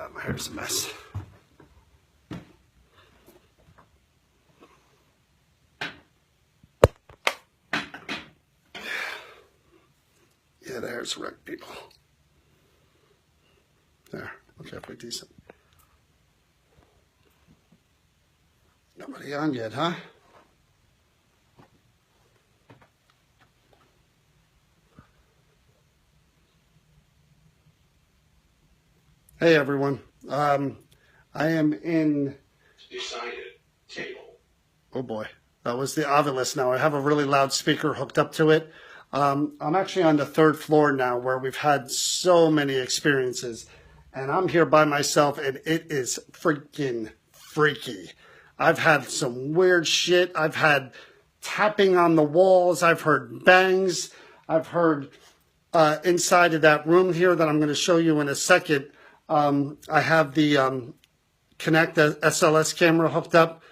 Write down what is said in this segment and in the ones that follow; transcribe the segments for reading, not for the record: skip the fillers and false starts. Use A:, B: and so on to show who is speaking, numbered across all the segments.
A: God, my hair's a mess. Yeah, the hair's wrecked, people. There, looks halfway decent. Nobody on yet, huh? Hey everyone, I am in.
B: Decided table.
A: Oh boy, that was the Ovilus. Now I have a really loud speaker hooked up to it. I'm actually on the 3rd floor now, where we've had so many experiences, and I'm here by myself, and it is freaking freaky. I've had some weird shit. I've had tapping on the walls. I've heard bangs. I've heard inside of that room here that I'm going to show you in a second. I have the Connect SLS camera hooked up,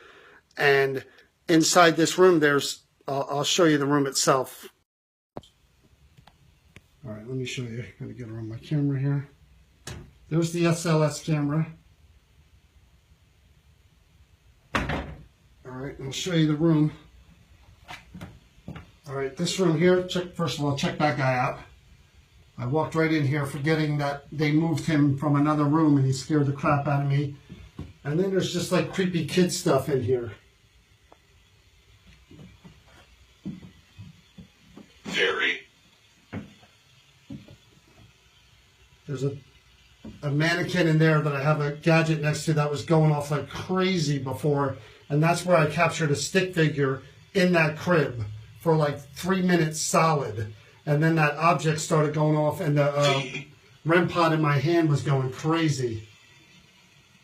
A: and inside this room there's, I'll show you the room itself. All right, let me show you. I'm going to get around my camera here. There's the SLS camera. All right, I'll show you the room. All right, this room here, first of all, check that guy out. I walked right in here forgetting that they moved him from another room, and he scared the crap out of me. And then there's just like creepy kid stuff in here.
B: Very.
A: There's a mannequin in there that I have a gadget next to that was going off like crazy before. And that's where I captured a stick figure in that crib for like 3 minutes solid. And then that object started going off, and the REM pod in my hand was going crazy.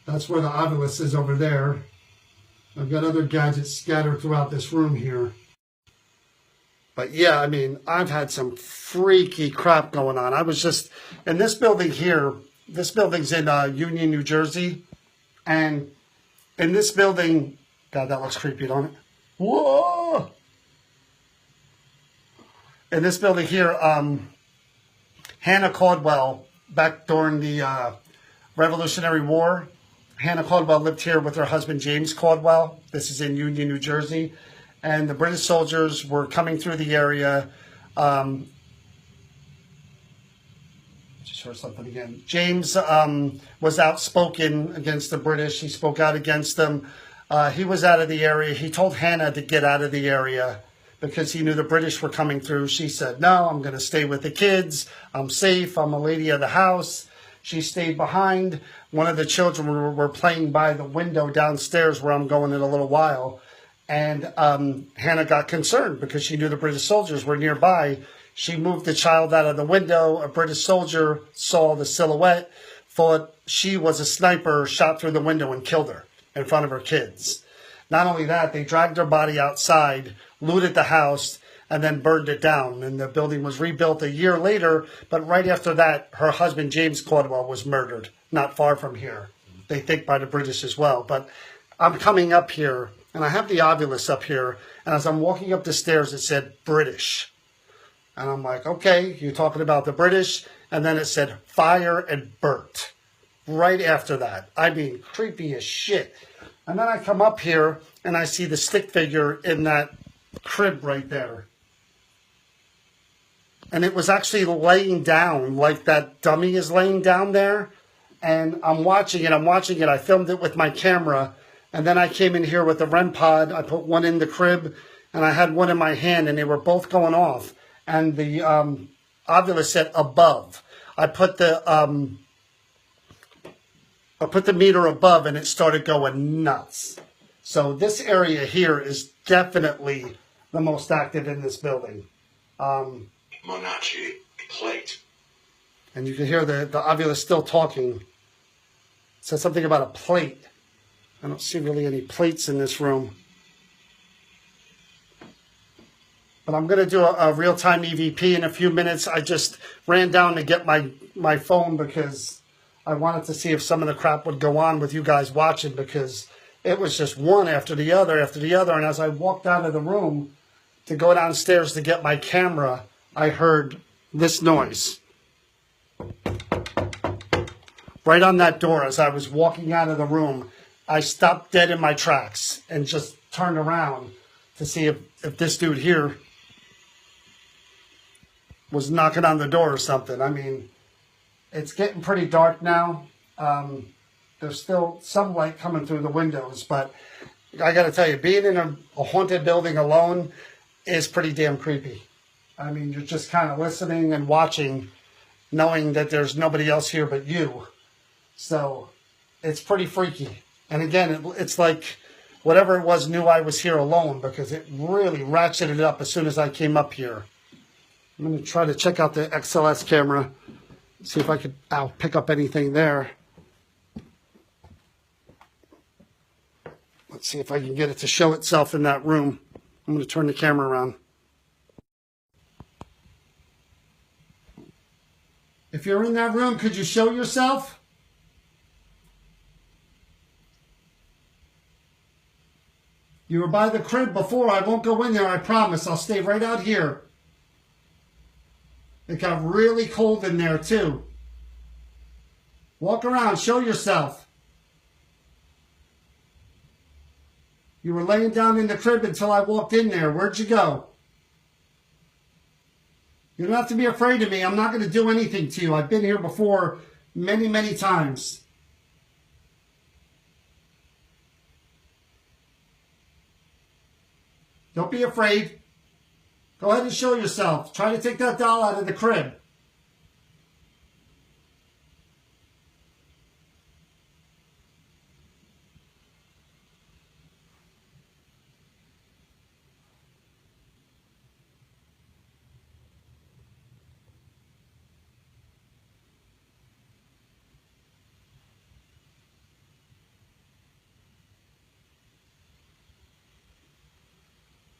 A: That's where the Ovilus is over there. I've got other gadgets scattered throughout this room here. But yeah, I mean, I've had some freaky crap going on. I was just in this building here. This building's in Union, New Jersey. And in this building, God, that looks creepy, don't it? Whoa! In this building here, Hannah Caldwell, back during the Revolutionary War, Hannah Caldwell lived here with her husband, James Caldwell. This is in Union, New Jersey. And the British soldiers were coming through the area. Just heard something again. James was outspoken against the British. He spoke out against them. He was out of the area. He told Hannah to get out of the area because he knew the British were coming through. She said, no, I'm going to stay with the kids. I'm safe. I'm a lady of the house. She stayed behind. One of the children were playing by the window downstairs where I'm going in a little while. And Hannah got concerned because she knew the British soldiers were nearby. She moved the child out of the window. A British soldier saw the silhouette, thought she was a sniper, shot through the window and killed her in front of her kids. Not only that, they dragged her body outside, looted the house, and then burned it down. And the building was rebuilt a year later, but right after that, her husband, James Caldwell, was murdered, not far from here. They think by the British as well. But I'm coming up here, and I have the Ovilus up here, and as I'm walking up the stairs, it said British. And I'm like, okay, you're talking about the British? And then it said fire and burnt right after that. I mean, creepy as shit. And then I come up here, and I see the stick figure in that crib right there. And it was actually laying down like that dummy is laying down there. And I'm watching it. I filmed it with my camera. And then I came in here with the REM pod. I put one in the crib, and I had one in my hand, and they were both going off. And the Ovilus said above. I put the meter above, and it started going nuts. So this area here is definitely the most active in this building.
B: Monachi plate.
A: And you can hear the Ovilus still talking. It said something about a plate. I don't see really any plates in this room. But I'm going to do a real-time EVP in a few minutes. I just ran down to get my phone because I wanted to see if some of the crap would go on with you guys watching, because it was just one after the other after the other. And as I walked out of the room to go downstairs to get my camera, I heard this noise. right on that door as I was walking out of the room. I stopped dead in my tracks and just turned around to see if this dude here was knocking on the door or something. I mean, it's getting pretty dark now. There's still some light coming through the windows, but I got to tell you, being in a haunted building alone is pretty damn creepy. I mean, you're just kind of listening and watching, knowing that there's nobody else here but you. So it's pretty freaky. And again, it's like whatever it was knew I was here alone, because it really ratcheted up as soon as I came up here. I'm going to try to check out the XLS camera, see if I could pick up anything there. Let's see if I can get it to show itself in that room. I'm going to turn the camera around. If you're in that room, could you show yourself? You were by the crib before. I won't go in there, I promise. I'll stay right out here. It got really cold in there, too. Walk around, show yourself. You were laying down in the crib until I walked in there. Where'd you go? You don't have to be afraid of me. I'm not going to do anything to you. I've been here before many, many times. Don't be afraid. Go ahead and show yourself. Try to take that doll out of the crib.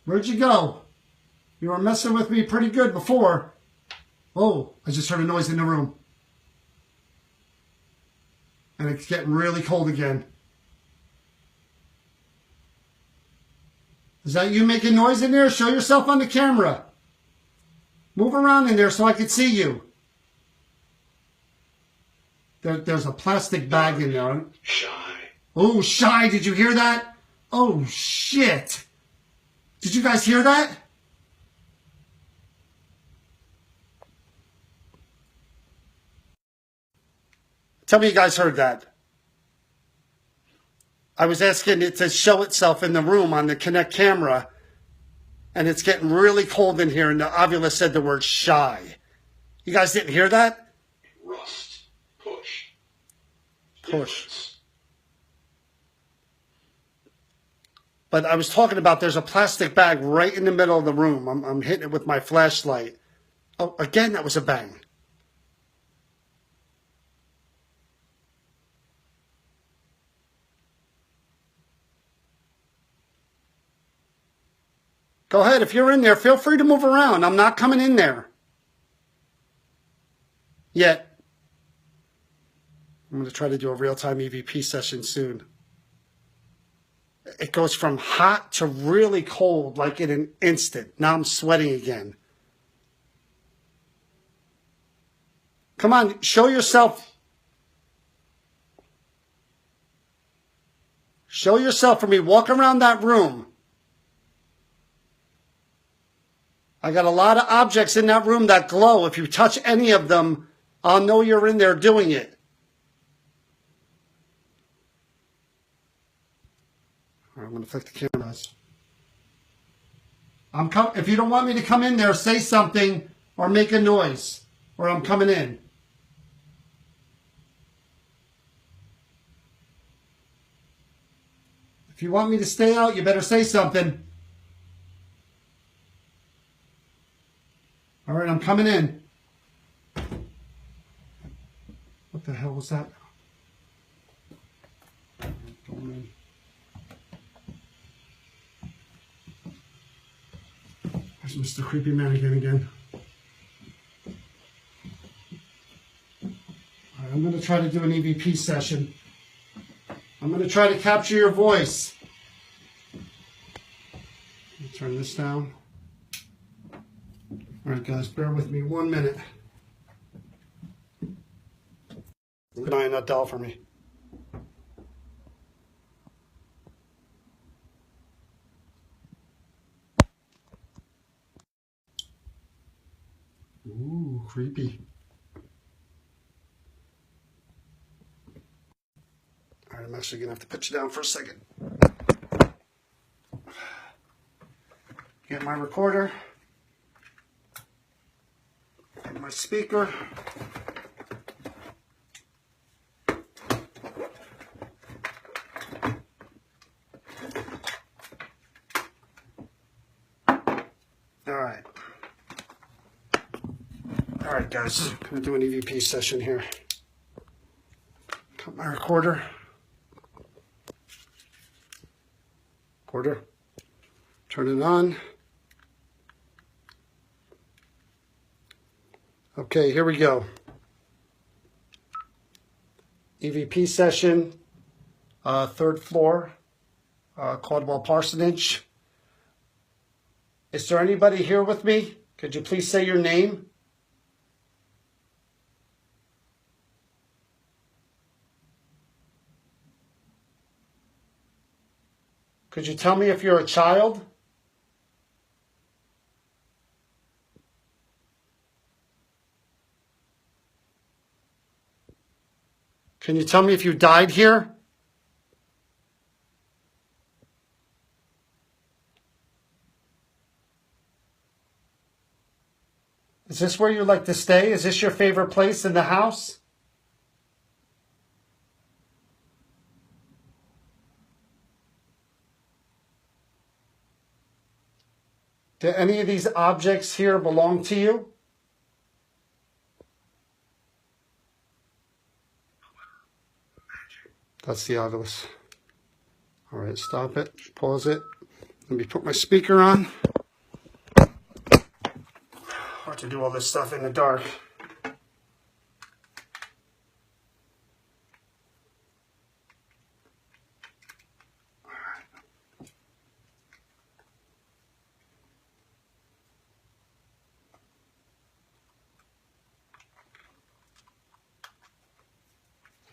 A: Where'd you go? You were messing with me pretty good before. Oh, I just heard a noise in the room. And it's getting really cold again. Is that you making noise in there? Show yourself on the camera. Move around in there so I can see you. There's a plastic bag in there.
B: Shy.
A: Oh, shy. Did you hear that? Oh, shit. Did you guys hear that? Tell me you guys heard that. I was asking it to show itself in the room on the Kinect camera, and it's getting really cold in here, and the Ovula said the word shy. You guys didn't hear that?
B: Rust. Push.
A: Push.
B: Difference.
A: But I was talking about there's a plastic bag right in the middle of the room. I'm hitting it with my flashlight. Oh, again, that was a bang. Go ahead. If you're in there, feel free to move around. I'm not coming in there yet. I'm going to try to do a real-time EVP session soon. It goes from hot to really cold, like in an instant. Now I'm sweating again. Come on, show yourself. Show yourself for me. Walk around that room. I got a lot of objects in that room that glow. If you touch any of them, I'll know you're in there doing it. All right, I'm going to flick the cameras. If you don't want me to come in there, say something or make a noise, or I'm coming in. If you want me to stay out, you better say something. All right, I'm coming in. What the hell was that? Going in. There's Mr. Creepy Mannequin again. All right, I'm going to try to do an EVP session. I'm going to try to capture your voice. Let me turn this down. All right, guys, bear with me 1 minute. Keep an eye on that doll for me. Ooh, creepy. All right, I'm actually going to have to put you down for a second. Get my recorder. Get my speaker. All right, guys. I'm going to do an EVP session here. Cut my recorder. Turn it on. Okay, here we go. EVP session, third floor, Caldwell Parsonage. Is there anybody here with me? Could you please say your name? Could you tell me if you're a child? Can you tell me if you died here? Is this where you like to stay? Is this your favorite place in the house? Do any of these objects here belong to you? That's the obelisk. All right, stop it. Pause it. Let me put my speaker on. Hard to do all this stuff in the dark.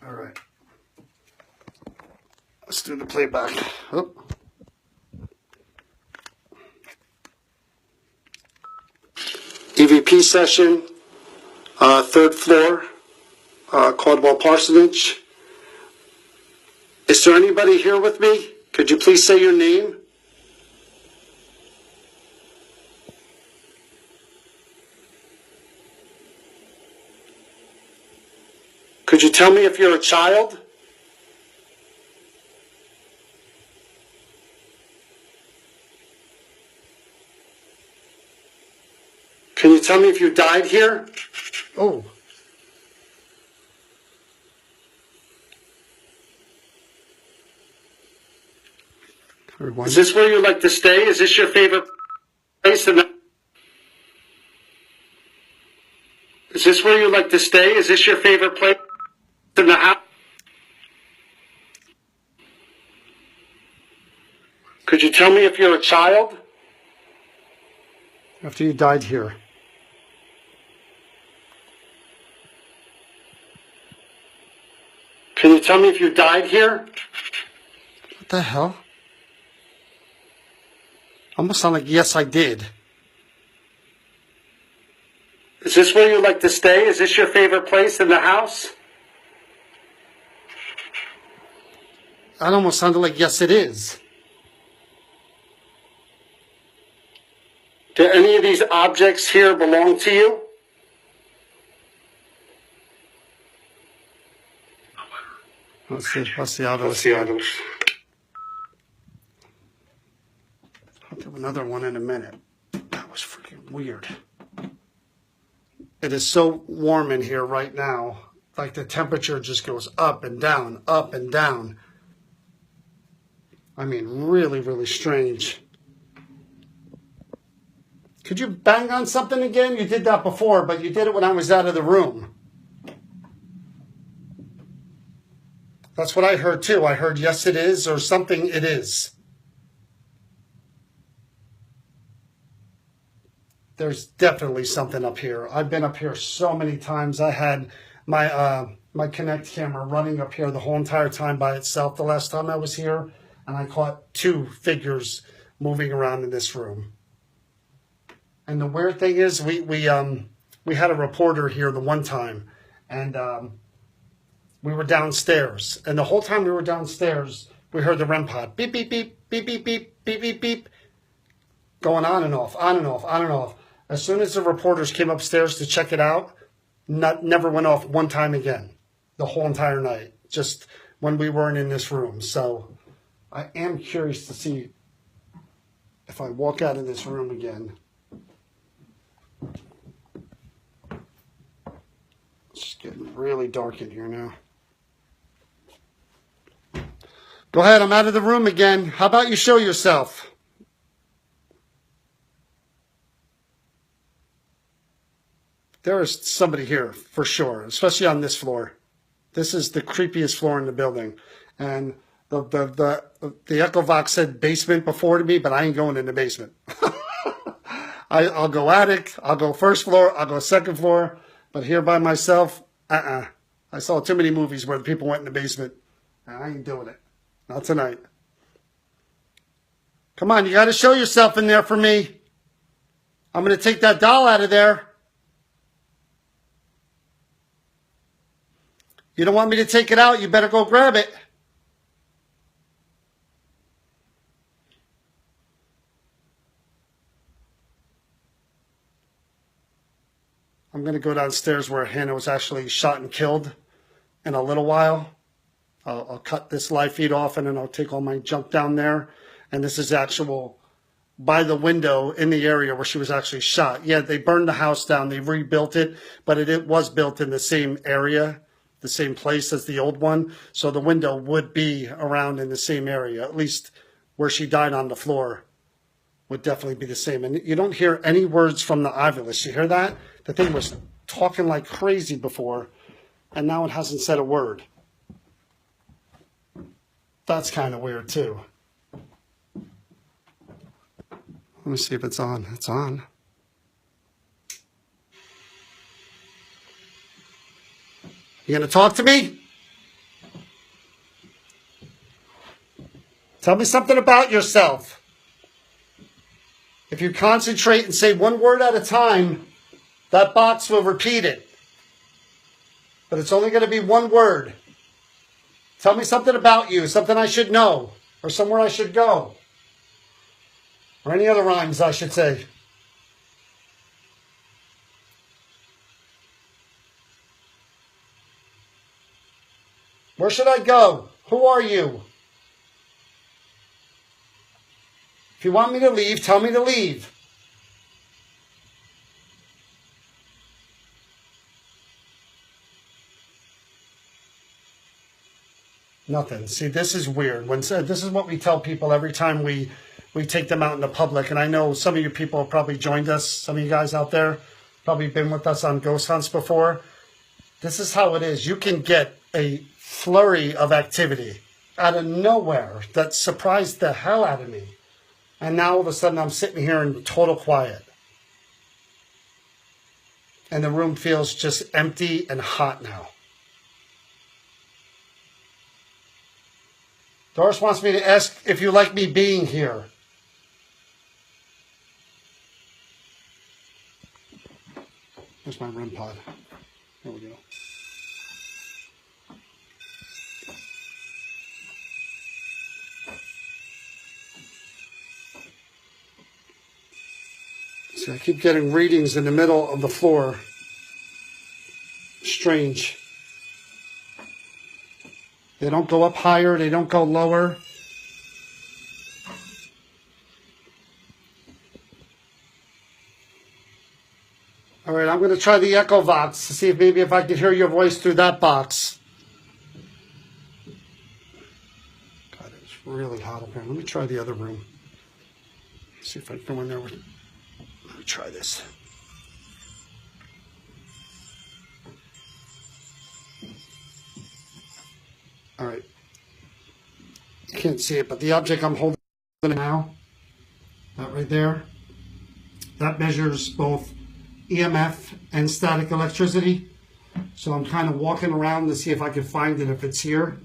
A: All right. Let's do the playback. Oh. EVP session, third floor, Caldwell Parsonage. Is there anybody here with me? Could you please say your name? Could you tell me if you're a child? Can you tell me if you died here? Oh. Is this where you like to stay? Is this your favorite place in the... Is this where you like to stay? Is this your favorite place in the house? Could you tell me if you're a child? After you died here. Can you tell me if you died here? What the hell? Almost sound like, yes, I did. Is this where you like to stay? Is this your favorite place in the house? That almost sounded like, yes, it is. Do any of these objects here belong to you? Let's see. What's the obelisk? I'll do another one in a minute. That was freaking weird. It is so warm in here right now. Like the temperature just goes up and down, up and down. I mean, really, really strange. Could you bang on something again? You did that before, but you did it when I was out of the room. That's what I heard too. I heard yes it is or something it is. There's definitely something up here. I've been up here so many times. I had my my Kinect camera running up here the whole entire time by itself the last time I was here, and I caught 2 figures moving around in this room. And the weird thing is, we had a reporter here the one time, and we were downstairs, and the whole time we were downstairs, we heard the REM pod beep beep beep beep beep beep beep beep beep, going on and off, on and off, on and off. As soon as the reporters came upstairs to check it out, never went off one time again, the whole entire night, just when we weren't in this room. So I am curious to see if I walk out of this room again. It's getting really dark in here now. Go ahead, I'm out of the room again. How about you show yourself? There is somebody here for sure, especially on this floor. This is the creepiest floor in the building. And the Echovox said basement before to me, but I ain't going in the basement. I'll go attic, I'll go first floor, I'll go second floor, but here by myself, I saw too many movies where the people went in the basement. I ain't doing it. Not tonight. Come on, you got to show yourself in there for me. I'm going to take that doll out of there. You don't want me to take it out, you better go grab it. I'm going to go downstairs where Hannah was actually shot and killed in a little while. I'll cut this live feed off, and then I'll take all my junk down there. And this is actual by the window in the area where she was actually shot. Yeah, they burned the house down. They rebuilt it, but it was built in the same area, the same place as the old one. So the window would be around in the same area, at least where she died on the floor would definitely be the same. And you don't hear any words from the Ovilus. You hear that? The thing was talking like crazy before, and now it hasn't said a word. That's kind of weird, too. Let me see if it's on. It's on. You going to talk to me? Tell me something about yourself. If you concentrate and say one word at a time, that box will repeat it. But it's only going to be one word. Tell me something about you, something I should know, or somewhere I should go. Or any other rhymes, I should say. Where should I go? Who are you? If you want me to leave, tell me to leave. Nothing. See, this is weird. This is what we tell people every time we take them out in the public. And I know some of you people have probably joined us. Some of you guys out there probably been with us on ghost hunts before. This is how it is. You can get a flurry of activity out of nowhere that surprised the hell out of me. And now all of a sudden I'm sitting here in total quiet. And the room feels just empty and hot now. Doris wants me to ask if you like me being here. Here's my REM pod. Here we go. See, I keep getting readings in the middle of the floor. Strange. They don't go up higher. They don't go lower. All right, I'm going to try the Echovox to see if maybe if I can hear your voice through that box. God, it's really hot up here. Let me try the other room. See if I can go in there with... Let me try this. All right. You can't see it, but the object I'm holding now, that right there, that measures both EMF and static electricity. So I'm kind of walking around to see if I can find it, if it's here.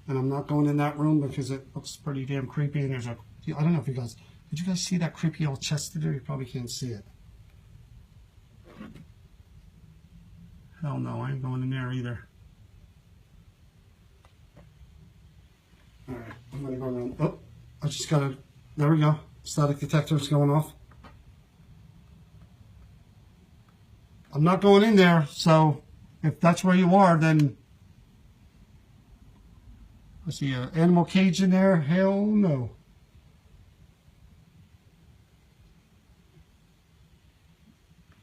A: And I'm not going in that room because it looks pretty damn creepy. And there's a, I don't know if you guys, did you guys see that creepy old chest there? You probably can't see it. Hell no, I ain't going in there either. Alright, I'm going to go around. Oh, I just got to, there we go. Static detector's going off. I'm not going in there, so if that's where you are, then I see an animal cage in there. Hell no.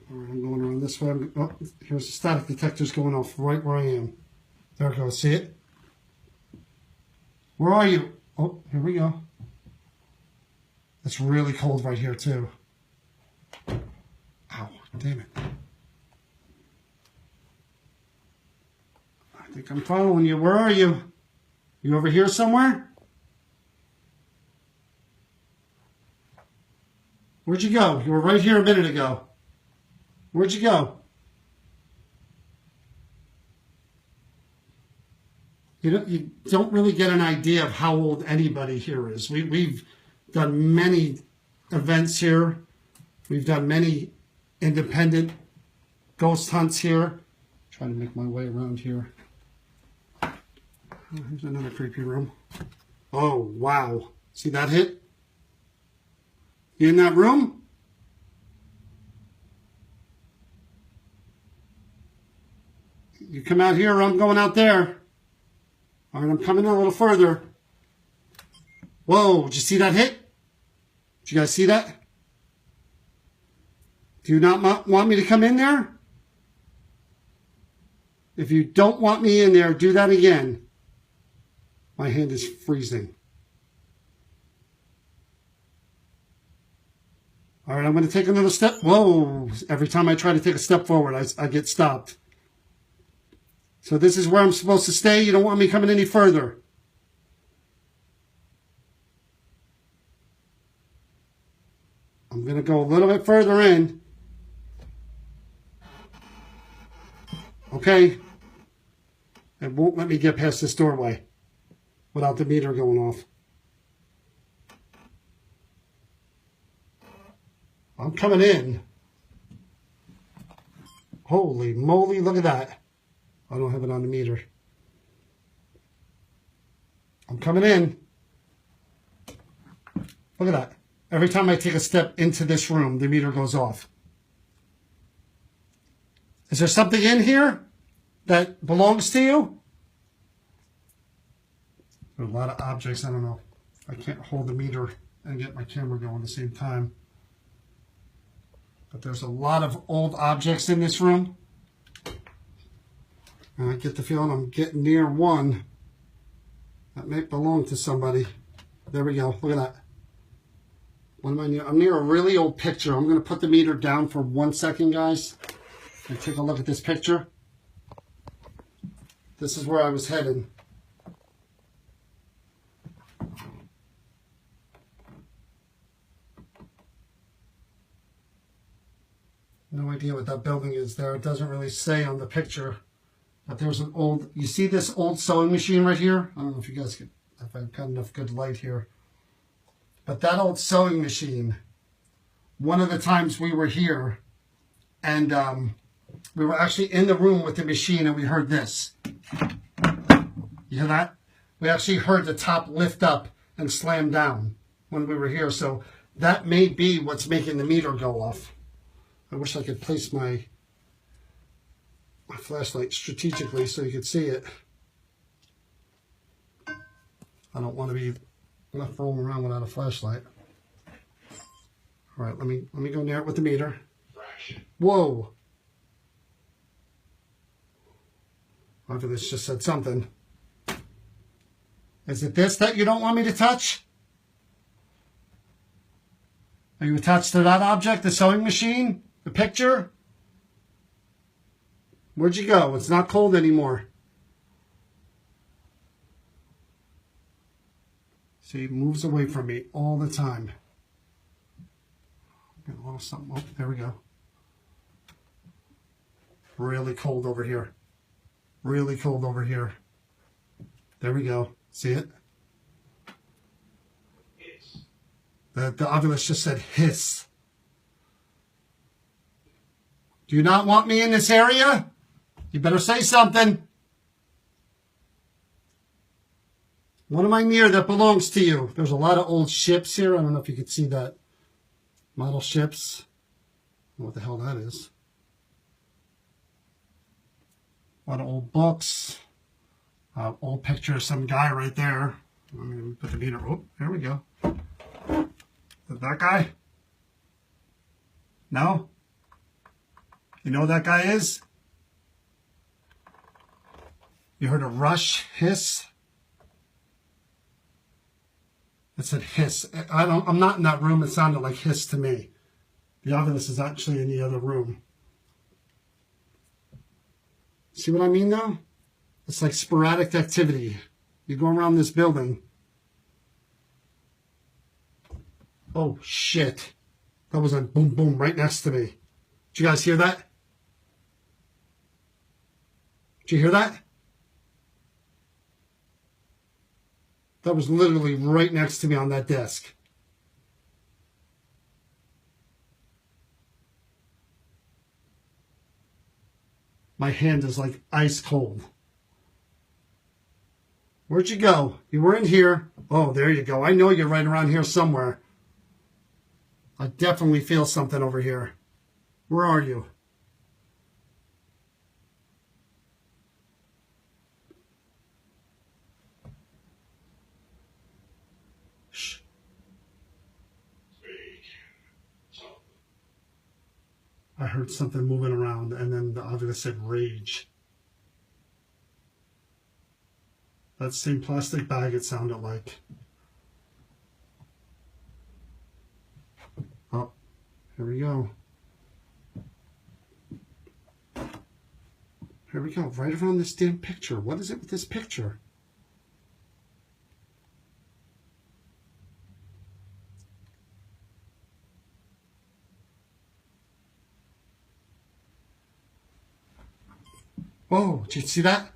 A: All right, I'm going around this way. Oh, here's the static detector's going off right where I am. There it goes. See it? Where are you? Oh, here we go. It's really cold right here, too. Ow, damn it. I think I'm following you. Where are you? You over here somewhere? Where'd you go? You were right here a minute ago. Where'd you go? You don't really get an idea of how old anybody here is. We've done many events here. We've done many independent ghost hunts here. Trying to make my way around here. Oh, here's another creepy room. Oh, wow. See that hit? You in that room? You come out here or I'm going out there. All right, I'm coming a little further. Whoa, did you see that hit? Did you guys see that? Do you not want me to come in there? If you don't want me in there, do that again. My hand is freezing. All right, I'm going to take another step. Whoa, every time I try to take a step forward, I get stopped. So this is where I'm supposed to stay. You don't want me coming any further. I'm going to go a little bit further in. Okay. It won't let me get past this doorway without the meter going off. I'm coming in. Holy moly, look at that. I don't have it on the meter. I'm coming in. Look at that. Every time I take a step into this room, the meter goes off. Is there something in here that belongs to you? There are a lot of objects. I don't know. I can't hold the meter and get my camera going at the same time. But there's a lot of old objects in this room. And I get the feeling I'm getting near one that may belong to somebody. There we go. Look at that. What am I near? I'm near a really old picture. I'm going to put the meter down for 1 second, guys, and take a look at this picture. This is where I was headed. No idea what that building is there. It doesn't really say on the picture. But there's an old, you see this old sewing machine right here? I don't know if you guys can, if I've got enough good light here. But that old sewing machine, one of the times we were here, and we were actually in the room with the machine and we heard this. You hear that? We actually heard the top lift up and slam down when we were here. So that may be what's making the meter go off. I wish I could place my flashlight strategically so you could see it. I don't want to be left roaming around without a flashlight. All right, let me go near it with the meter. Whoa! After this just said something. Is it this that you don't want me to touch? Are you attached to that object, the sewing machine, the picture? Where'd you go? It's not cold anymore. See, it moves away from me all the time. Get a little something. Oh, there we go. Really cold over here. Really cold over here. There we go. See it?
B: Yes.
A: The Oculus just said hiss. Do you not want me in this area? You better say something. What am I near that belongs to you? There's a lot of old ships here. I don't know if you can see that. Model ships. I don't know what the hell that is. A lot of old books. Old picture of some guy right there. Let me put the meter. Oh, there we go. Is that guy? No? You know who that guy is? You heard a rush hiss? It said hiss. I'm not in that room. It sounded like hiss to me. The Oculus is actually in the other room. See what I mean though? It's like sporadic activity. You go around this building. Oh shit. That was a boom boom right next to me. Did you guys hear that? Did you hear that? That was literally right next to me on that desk. My hand is like ice cold. Where'd you go? You were in here. Oh, there you go. I know you're right around here somewhere. I definitely feel something over here. Where are you? Shh. I heard something moving around, and then the Oculus said rage. That same plastic bag it sounded like. Oh, here we go. Here we go, right around this damn picture. What is it with this picture? Whoa, did you see that?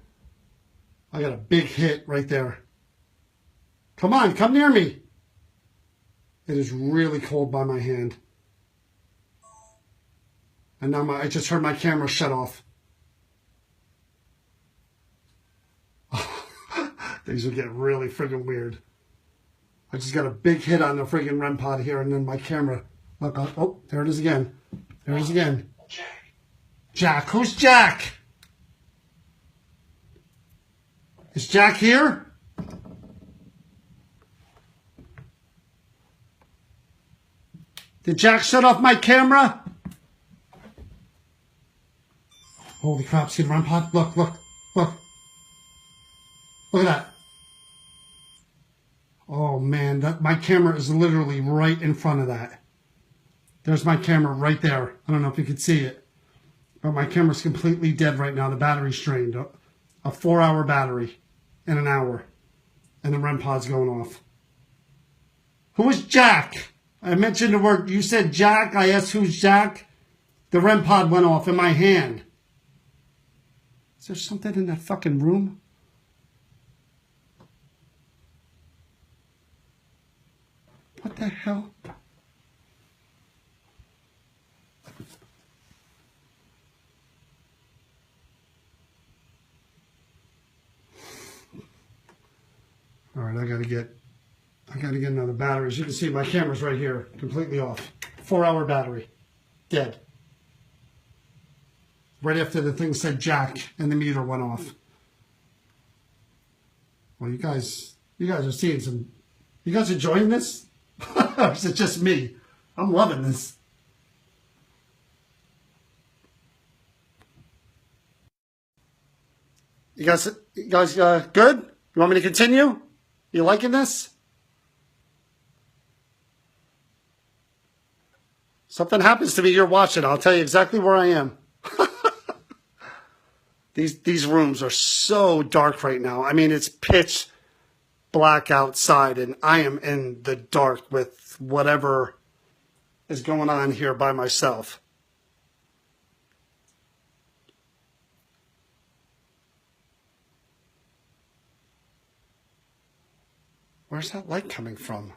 A: I got a big hit right there. Come on, come near me. It is really cold by my hand. And now I just heard my camera shut off. These will get really friggin' weird. I just got a big hit on the friggin' REM pod here, and then my camera. Look, oh, there it is again. There it is again.
B: Jack.
A: Jack, who's Jack? Is Jack here? Did Jack shut off my camera? Holy crap, see the REM pod? Look, look, look. Look at that. Oh man, my camera is literally right in front of that. There's my camera right there. I don't know if you can see it. But my camera's completely dead right now. The battery's drained. A 4-hour battery in an hour. And the REM pod's going off. Who is Jack? I mentioned the word. You said Jack. I asked who's Jack. The REM pod went off in my hand. Is there something in that fucking room? What the hell? All right, I gotta get another battery. As you can see, my camera's right here, completely off. 4-hour battery, dead. Right after the thing said Jack and the meter went off. Well, you guys are seeing some. You guys enjoying this? Or is it just me? I'm loving this. You guys good? You want me to continue? You liking this? Something happens to me, you're watching. I'll tell you exactly where I am. These rooms are so dark right now. I mean, it's pitch black outside, and I am in the dark with whatever is going on here by myself. Where's that light coming from?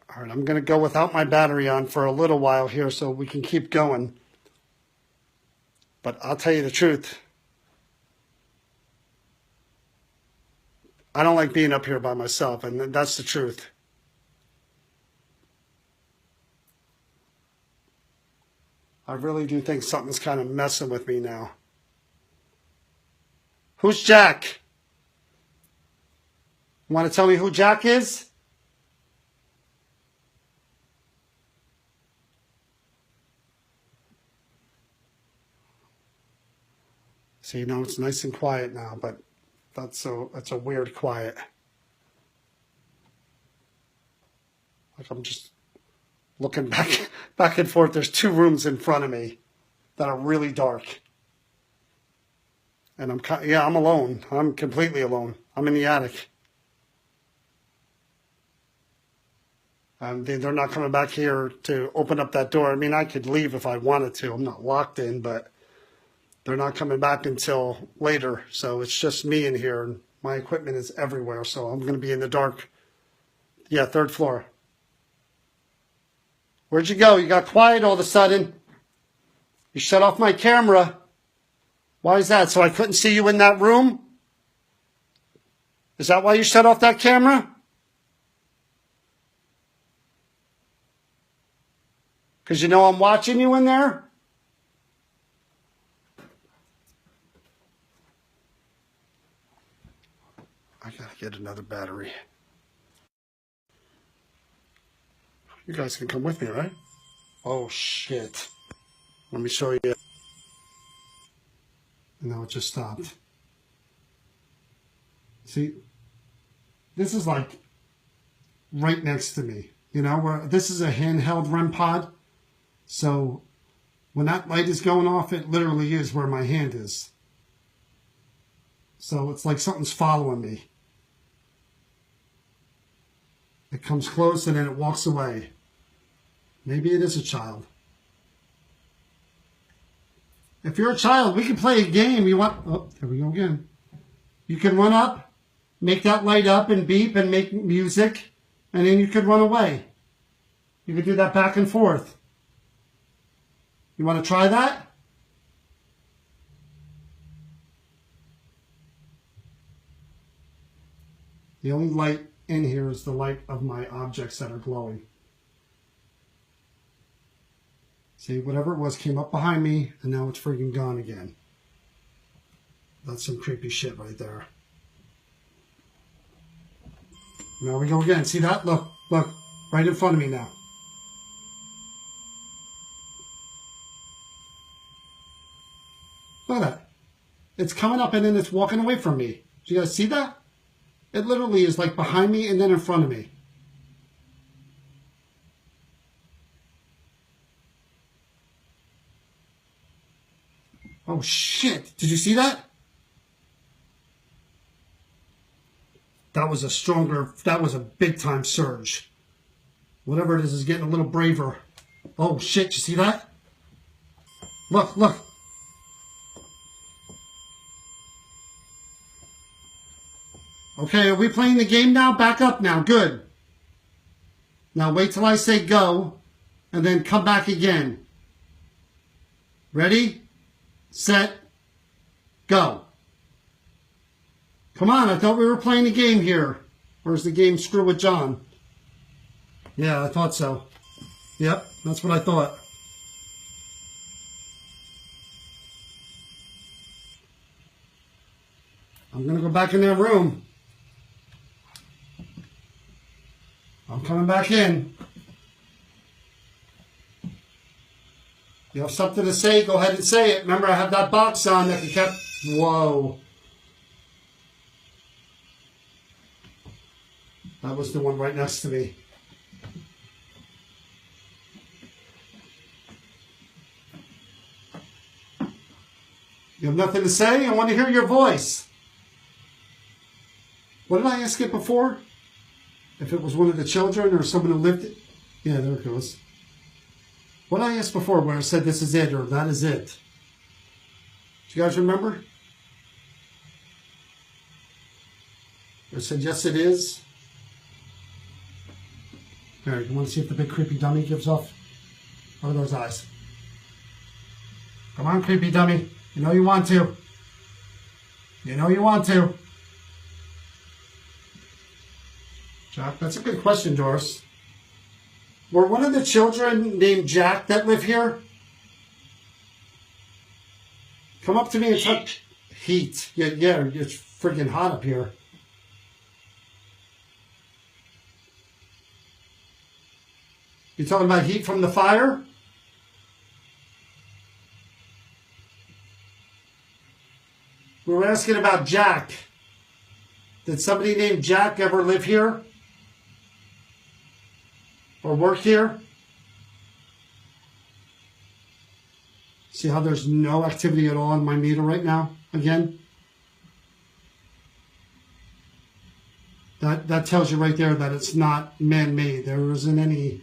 A: All right, I'm going to go without my battery on for a little while here so we can keep going. But I'll tell you the truth. I don't like being up here by myself, and that's the truth. I really do think something's kind of messing with me now. Who's Jack? Want to tell me who Jack is? See, now it's nice and quiet now, but that's a weird quiet. Like I'm just looking back and forth. There's 2 rooms in front of me that are really dark. And I'm alone. I'm completely alone. I'm in the attic. And they're not coming back here to open up that door. I mean, I could leave if I wanted to. I'm not locked in, but they're not coming back until later. So it's just me in here, and my equipment is everywhere. So I'm going to be in the dark. Yeah, 3rd floor. Where'd you go? You got quiet all of a sudden. You shut off my camera. Why is that? So I couldn't see you in that room? Is that why you shut off that camera? Because you know I'm watching you in there? I gotta get another battery. You guys can come with me, right? Oh, shit. Let me show you. And now it just stopped. See? This is like right next to me. You know, where this is a handheld REM pod. So when that light is going off, it literally is where my hand is. So it's like something's following me. It comes close and then it walks away. Maybe it is a child. If you're a child, we can play a game. You want? Oh, there we go again. You can run up, make that light up and beep and make music, and then you could run away. You could do that back and forth. You want to try that? The only light in here is the light of my objects that are glowing. See, whatever it was came up behind me, and now it's freaking gone again. That's some creepy shit right there. Now we go again. See that? Look, look, right in front of me now. Look at that. It's coming up and then it's walking away from me. Do you guys see that? It literally is like behind me and then in front of me. Oh shit, did you see that? That was a big time surge. Whatever it is getting a little braver. Oh shit, you see that? Look, look. Okay, are we playing the game now? Back up now, good. Now wait till I say go, and then come back again. Ready? Set, go. Come on, I thought we were playing a game here. Or is the game Screw with John? Yeah, I thought so. Yep, that's what I thought. I'm going to go back in that room. I'm coming back in. You have something to say, go ahead and say it. Remember, I have that box on that can kept... Whoa. That was the one right next to me. You have nothing to say? I want to hear your voice. What did I ask it before? If it was one of the children or someone who lived it? Yeah, there it goes. What did I asked before where I said this is it or that is it? Do you guys remember? I said, yes, it is. All right, you want to see if the big creepy dummy gives off? What are those eyes? Come on, creepy dummy. You know you want to. You know you want to. Jack, that's a good question, Doris. Were one of the children named Jack that live here? Come up to me and touch. Heat. Yeah, it's freaking hot up here. You talking about heat from the fire? We were asking about Jack. Did somebody named Jack ever live here? Or work here? See how there's no activity at all on my meter right now? Again? That tells you right there that it's not man-made. There isn't any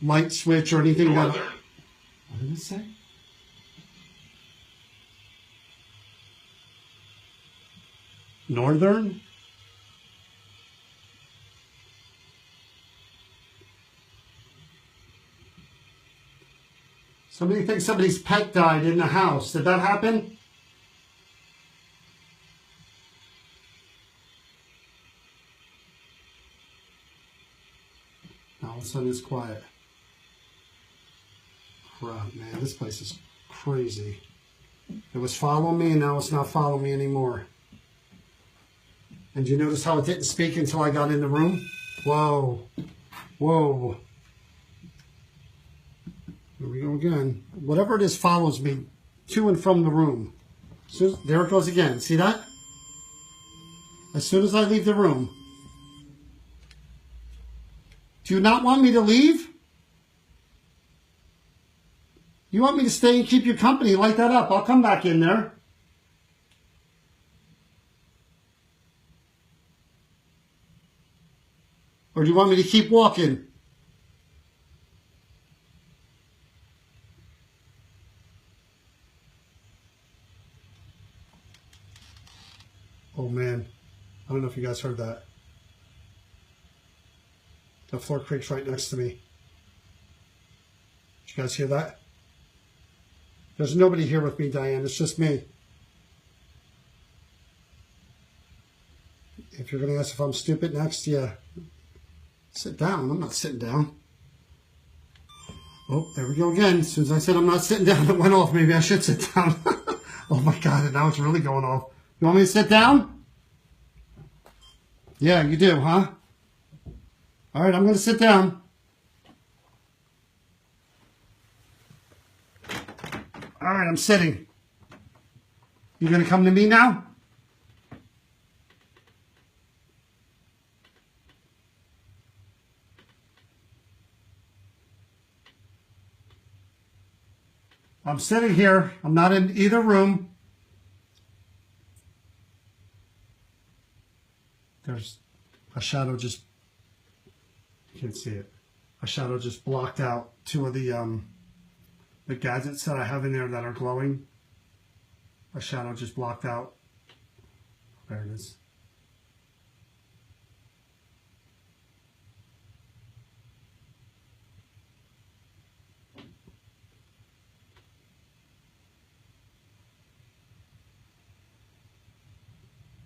A: light switch or anything. What did it say? Northern? Somebody thinks somebody's pet died in the house. Did that happen? All of a sudden it's quiet. Crap, man, this place is crazy. It was following me and now it's not following me anymore. And you notice how it didn't speak until I got in the room? Whoa. Whoa. Here we go again. Whatever it is follows me to and from the room. So there it goes again. See that? As soon as I leave the room. Do you not want me to leave? You want me to stay and keep you company? Light that up. I'll come back in there. Or do you want me to keep walking? Oh man, I don't know if you guys heard that. The floor creaks right next to me. Did you guys hear that? There's nobody here with me, Diane. It's just me. If you're going to ask if I'm stupid next, yeah. Sit down. I'm not sitting down. Oh, there we go again. As soon as I said I'm not sitting down, it went off. Maybe I should sit down. Oh my God, and now it's really going off. You want me to sit down? Yeah, you do, huh? All right, I'm going to sit down. All right, I'm sitting. You going to come to me now? I'm sitting here. I'm not in either room. There's a shadow just, you can't see it. A shadow just blocked out two of the gadgets that I have in there that are glowing. A shadow just blocked out. There it is.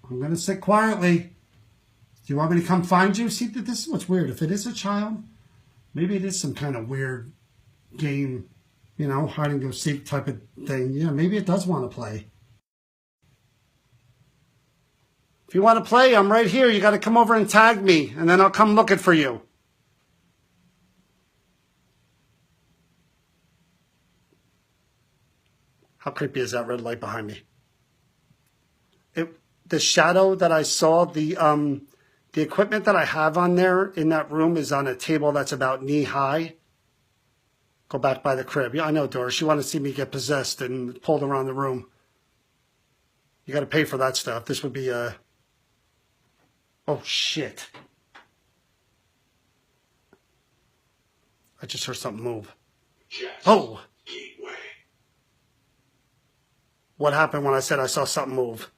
A: I'm going to sit quietly. Do you want me to come find you? See, this is what's weird. If it is a child, maybe it is some kind of weird game, you know, hide and go seek type of thing. Yeah, maybe it does want to play. If you want to play, I'm right here. You got to come over and tag me, and then I'll come looking for you. How creepy is that red light behind me? The shadow that I saw, the equipment that I have on there in that room is on a table that's about knee high. Go back by the crib. Yeah, I know, Doris. You want to see me get possessed and pulled around the room. You got to pay for that stuff. This would be a... Oh, shit. I just heard something move.
B: Jets.
A: Oh!
B: Gateway.
A: What happened when I said I saw something move?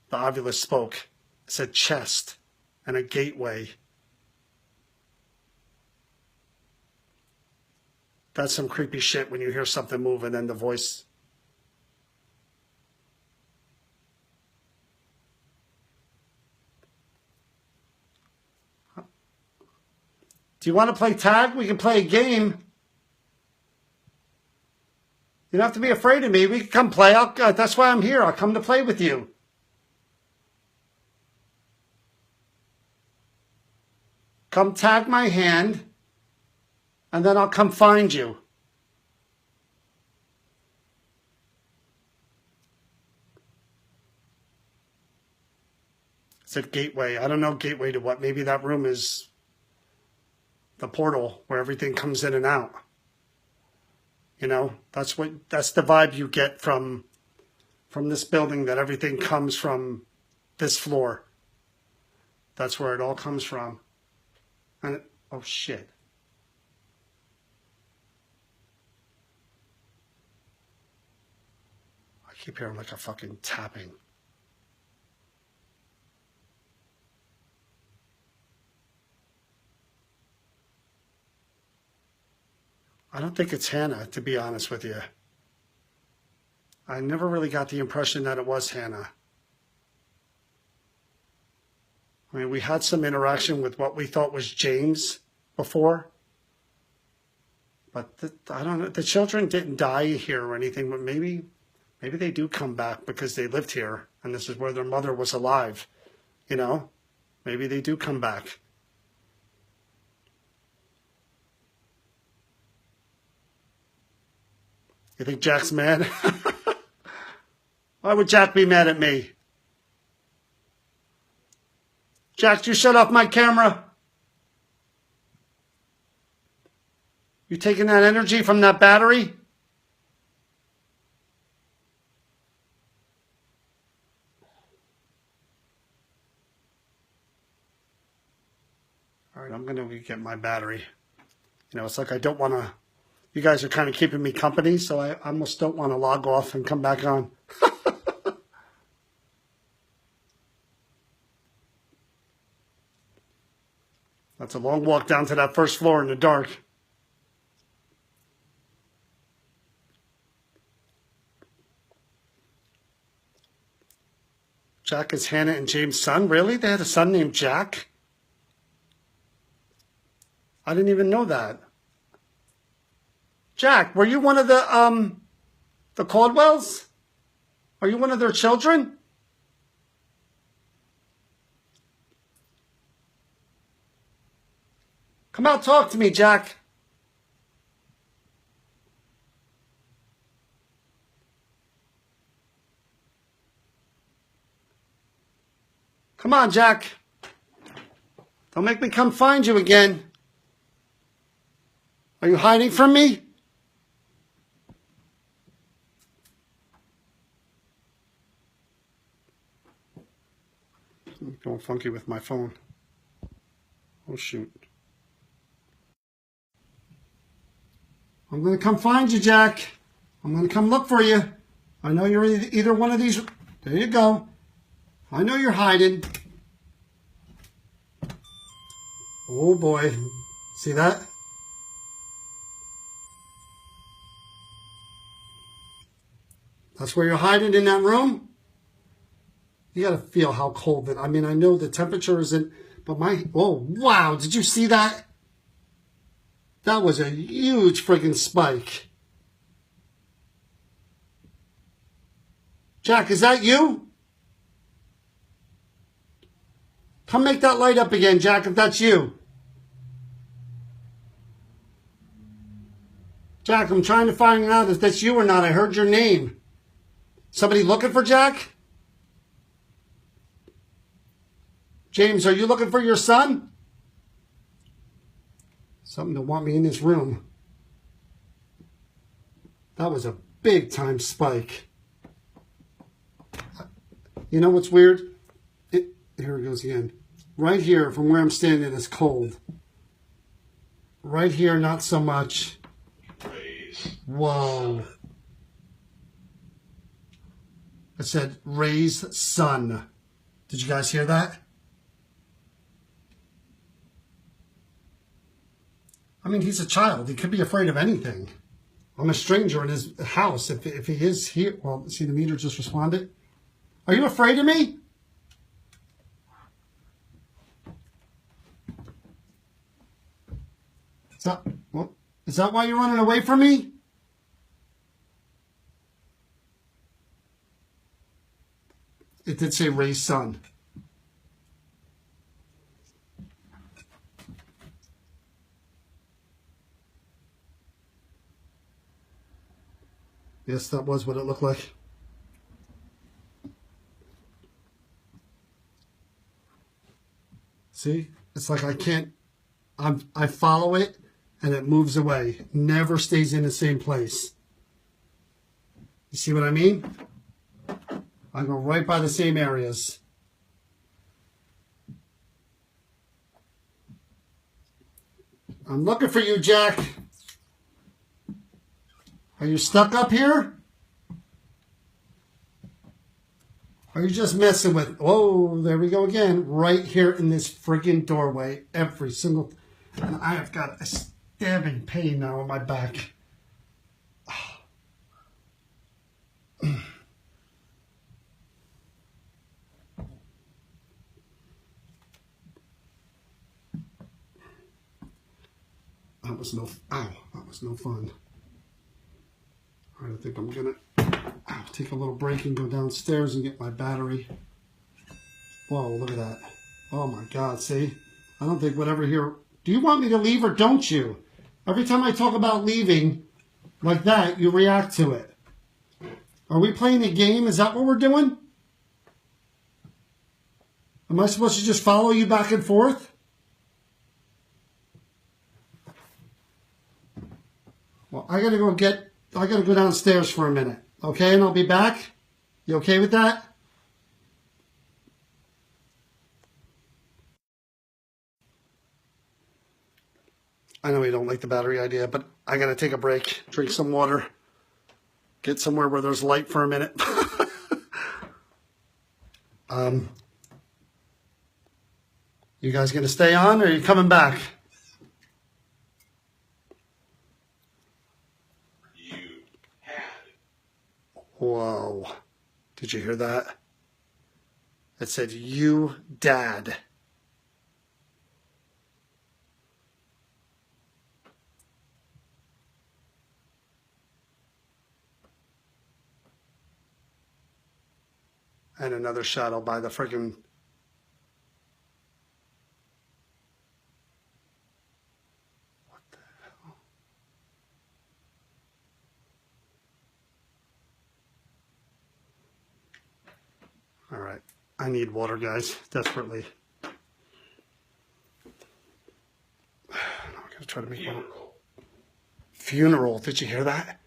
A: The ovulus spoke. It said chest and a gateway. That's some creepy shit when you hear something move and then the voice. Do you want to play tag? We can play a game. You don't have to be afraid of me. We can come play. That's why I'm here. I'll come to play with you. Come tag my hand, and then I'll come find you. It said gateway. I don't know gateway to what. Maybe that room is the portal where everything comes in and out. You know, that's the vibe you get from this building, that everything comes from this floor. That's where it all comes from. And oh shit. I keep hearing like a fucking tapping. I don't think it's Hannah, to be honest with you. I never really got the impression that it was Hannah. I mean, we had some interaction with what we thought was James before. But I don't know. The children didn't die here or anything, but maybe they do come back because they lived here and this is where their mother was alive. You know? Maybe they do come back. You think Jack's mad? Why would Jack be mad at me? Jack, you shut off my camera. You taking that energy from that battery? All right, I'm going to get my battery. You know, it's like I don't want to... You guys are kind of keeping me company, so I almost don't want to log off and come back on. That's a long walk down to that first floor in the dark. Jack is Hannah and James' son? Really? They had a son named Jack? I didn't even know that. Jack, were you one of the Caldwells? Are you one of their children? Come out, talk to me, Jack. Come on, Jack. Don't make me come find you again. Are you hiding from me? I'm going funky with my phone. Oh, shoot. I'm going to come find you, Jack. I'm going to come look for you. I know you're either one of these. There you go. I know you're hiding. Oh, boy. See that? That's where you're hiding, in that room? You got to feel how cold it. I mean, I know the temperature isn't, but oh, wow. Did you see that? That was a huge friggin' spike. Jack, is that you? Come make that light up again, Jack, if that's you. Jack, I'm trying to find out if that's you or not. I heard your name. Somebody looking for Jack? James, are you looking for your son? Something to want me in this room. That was a big time spike. You know what's weird? Here it goes again. Right here, from where I'm standing, it's cold. Right here, not so much. Whoa. It said Ray's son. Did you guys hear that? I mean, he's a child. He could be afraid of anything. I'm a stranger in his house. If he is here, well, see, the meter just responded. Are you afraid of me? Is that why you're running away from me? It did say Ray's son. Yes, that was what it looked like. See? It's like I follow it and it moves away. Never stays in the same place. You see what I mean? I go right by the same areas. I'm looking for you, Jack. Are you stuck up here? Are you just messing with... Whoa, there we go again. Right here in this friggin' doorway. Every single... And I have got a stabbing pain now in my back. That was no... Ow, that was no fun. All right, I think I'm going to take a little break and go downstairs and get my battery. Whoa, look at that. Oh my God, see? I don't think whatever here... Do you want me to leave or don't you? Every time I talk about leaving like that, you react to it. Are we playing a game? Is that what we're doing? Am I supposed to just follow you back and forth? Well, I gotta go downstairs for a minute, okay? And I'll be back. You okay with that? I know you don't like the battery idea, but I gotta take a break, drink some water, get somewhere where there's light for a minute. You guys gonna stay on, or are you coming back? Whoa. Did you hear that? It said, you dad. And another shadow by the friggin'... What the hell? All right. I need water, guys, desperately. I'm going to try to make one. Funeral. Did you hear that?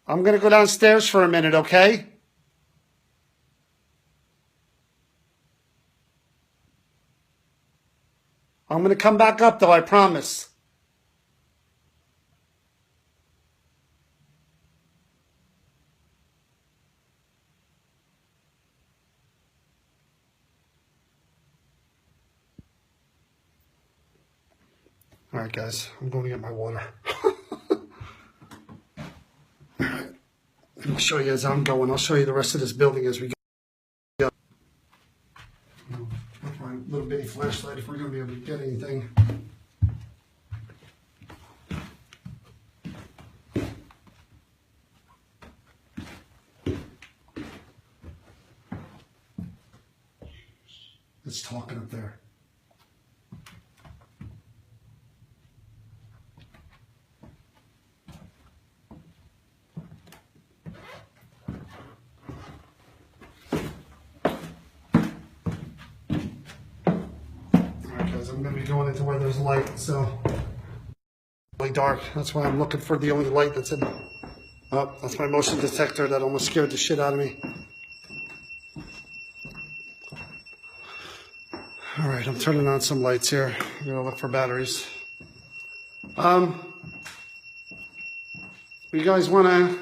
A: I'm going to go downstairs for a minute, okay? I'm going to come back up, though, I promise. All right, guys, I'm going to get my water. All right. I'll show you as I'm going. I'll show you the rest of this building as we go. With my little bitty flashlight, if we're going to be able to get anything. It's talking up there. I'm going to be going into where there's light, so really dark. That's why I'm looking for the only light that's in. Oh, that's my motion detector that almost scared the shit out of me. All right, I'm turning on some lights here. I'm gonna look for batteries. You guys wanna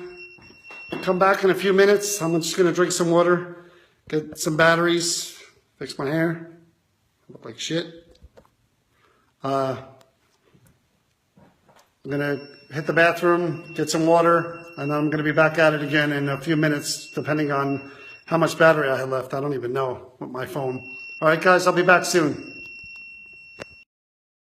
A: come back in a few minutes? I'm just gonna drink some water, get some batteries, fix my hair. Look like shit. I'm gonna hit the bathroom, get some water, and then I'm gonna be back at it again in a few minutes, depending on how much battery I have left. I don't even know with my phone. All right, guys, I'll be back soon.